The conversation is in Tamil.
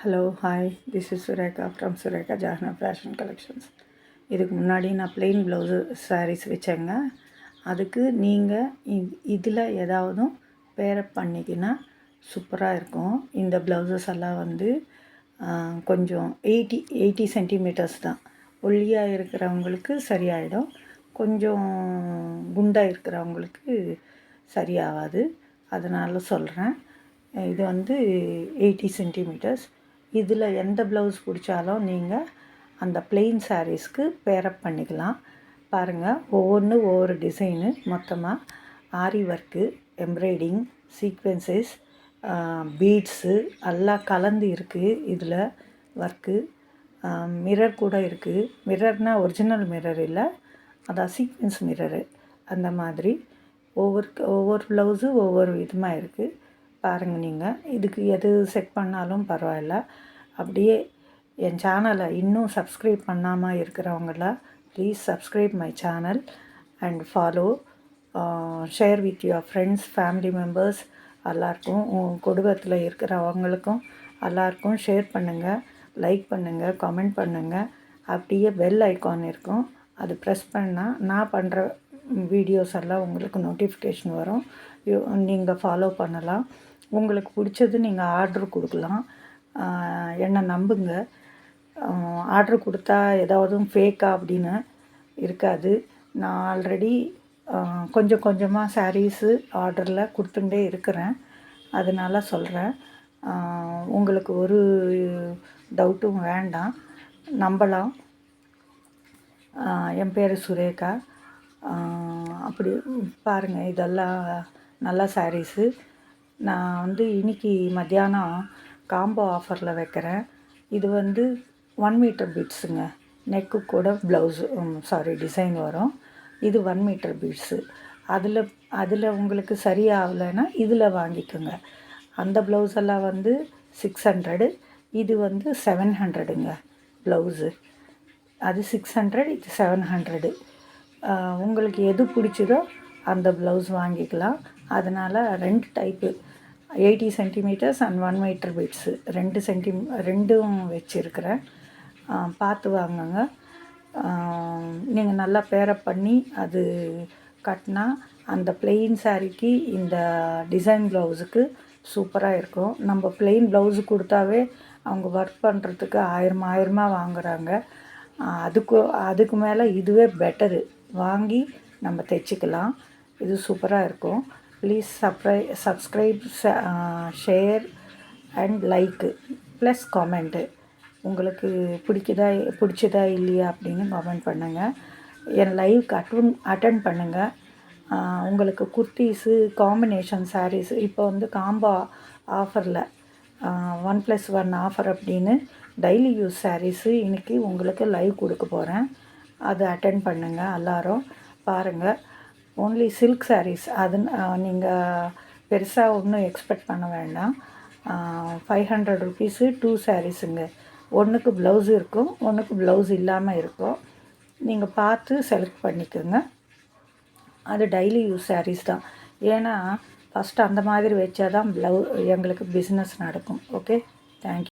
Hello hi this is Sureka from Sureka Jahna fashion collections. இதுக்கு முன்னாடி நான் ப்ளெயின் ப்ளவுஸு சாரீஸ் வச்சேங்க. அதுக்கு நீங்கள் இதில் ஏதாவதும் பேரப் பண்ணிக்கினா சூப்பராக இருக்கும். இந்த ப்ளவுசஸ் எல்லாம் வந்து கொஞ்சம் 80 சென்டிமீட்டர்ஸ் தான். ஒல்லியாக இருக்கிறவங்களுக்கு சரியாயிடும், கொஞ்சம் குண்டாக இருக்கிறவங்களுக்கு சரியாகாது. அதனால் சொல்கிறேன். இது வந்து 80 சென்டிமீட்டர்ஸ். இதில் எந்த ப்ளவுஸ் பிடிச்சாலும் நீங்கள் அந்த ப்ளெயின் சாரீஸ்க்கு பேரப் பண்ணிக்கலாம். பாருங்கள், ஒவ்வொரு டிசைனு மொத்தமாக ஆரி ஒர்க்கு, எம்ப்ராய்டிங், சீக்வென்சஸ், பீட்ஸு எல்லாம் கலந்து இருக்குது. இதில் ஒர்க்கு மிரர் கூட இருக்குது. மிரர்னால் ஒரிஜினல் மிரர் இல்லை, அதான் சீக்வென்ஸ் மிரரு. அந்த மாதிரி ஒவ்வொரு ப்ளவுஸு ஒவ்வொரு விதமாக இருக்குது. பாருங்கள், நீங்கள் இதுக்கு எது செட் பண்ணாலும் பரவாயில்ல. அப்படியே என் சேனலை இன்னும் சப்ஸ்கிரைப் பண்ணாமல் இருக்கிறவங்கள please subscribe my channel and follow, share with your friends, family members எல்லாருக்கும், குடும்பத்தில் இருக்கிறவங்களுக்கும் எல்லாருக்கும் ஷேர் பண்ணுங்கள், லைக் பண்ணுங்கள், கமெண்ட் பண்ணுங்கள். அப்படியே பெல் ஐக்கான் இருக்கும், அது ப்ரெஸ் பண்ணால் நான் பண்ணுற வீடியோஸ் எல்லாம் உங்களுக்கு நோட்டிஃபிகேஷன் வரும். நீங்கள் ஃபாலோ பண்ணலாம். உங்களுக்கு பிடிச்சது நீங்கள் ஆர்ட்ரு கொடுக்கலாம். என்னை நம்புங்க. ஆர்ட்ரு கொடுத்தா ஏதாவது ஃபேக்கா அப்படின்னு இருக்காது. நான் ஆல்ரெடி கொஞ்சம் கொஞ்சமாக சாரீஸு ஆர்டரில் கொடுத்துட்டே இருக்கிறேன். அதனால் சொல்கிறேன். உங்களுக்கு ஒரு டவுட்டும் வேண்டாம், நம்பலாம். என் பேர் சுரேகா. அப்படி பாருங்கள், இதெல்லாம் நல்ல சாரீஸு. நான் வந்து இன்றைக்கி மத்தியானம் காம்போ ஆஃபரில் வைக்கிறேன். இது வந்து 1 மீட்டர் பீட்ஸுங்க. நெக்கு கூட ப்ளவுஸு டிசைன் வரும். இது 1 மீட்டர் பீட்ஸு. அதில் உங்களுக்கு சரியாகலைன்னா இதில் வாங்கிக்கோங்க. அந்த ப்ளவுஸ் எல்லாம் வந்து 600, இது வந்து 700ங்க ப்ளவுஸு. அது 600, இது 700. உங்களுக்கு எது பிடிச்சதோ அந்த ப்ளவுஸ் வாங்கிக்கலாம். அதனால் 2 டைப்பு, 80 சென்டிமீட்டர்ஸ் அண்ட் 1 மீட்டர் பீட்ஸு, ரெண்டும் வச்சுருக்கிறேன். பார்த்து வாங்குங்க. நீங்கள் நல்லா பேரப் பண்ணி அது கட்டினா அந்த ப்ளெயின் சாரீக்கு இந்த டிசைன் ப்ளவுஸுக்கு சூப்பராக இருக்கும். நம்ம ப்ளெயின் ப்ளவுஸு கொடுத்தாவே அவங்க ஒர்க் பண்ணுறதுக்கு 1000 வாங்குகிறாங்க. அதுக்கு மேலே இதுவே பெட்டரு, வாங்கி நம்ம தைச்சிக்கலாம். இது சூப்பராக இருக்கும். Please subscribe, share and like plus comment. உங்களுக்கு பிடிச்சதா இல்லையா அப்படின்னு கமெண்ட் பண்ணுங்கள். என் லைவுக்கு அட்டன் பண்ணுங்கள். உங்களுக்கு குர்த்தீஸு, காம்பினேஷன் சாரீஸு இப்போ வந்து காம்போ ஆஃபரில் 1+1 ஆஃபர் அப்படின்னு டெய்லி யூஸ் சாரீஸு இன்றைக்கி உங்களுக்கு லைவ் கொடுக்க போகிறேன். அது அட்டன் பண்ணுங்கள். எல்லோரும் பாருங்கள். Only silk saris. அது நீங்கள் பெருசாக ஒன்றும் எக்ஸ்பெக்ட் பண்ண வேண்டாம். 500 ருபீஸு 2 சாரீஸுங்க. ஒன்றுக்கு ப்ளவுஸ் இருக்கும், ஒன்றுக்கு ப்ளவுஸ் இல்லாமல் இருக்கும். நீங்கள் பார்த்து செலக்ட் பண்ணிக்கோங்க. அது டெய்லி யூஸ் சாரீஸ் தான். ஏன்னா ஃபஸ்ட்டு அந்த மாதிரி வச்சா தான் எங்களுக்கு பிஸ்னஸ் நடக்கும். Okay, thank you.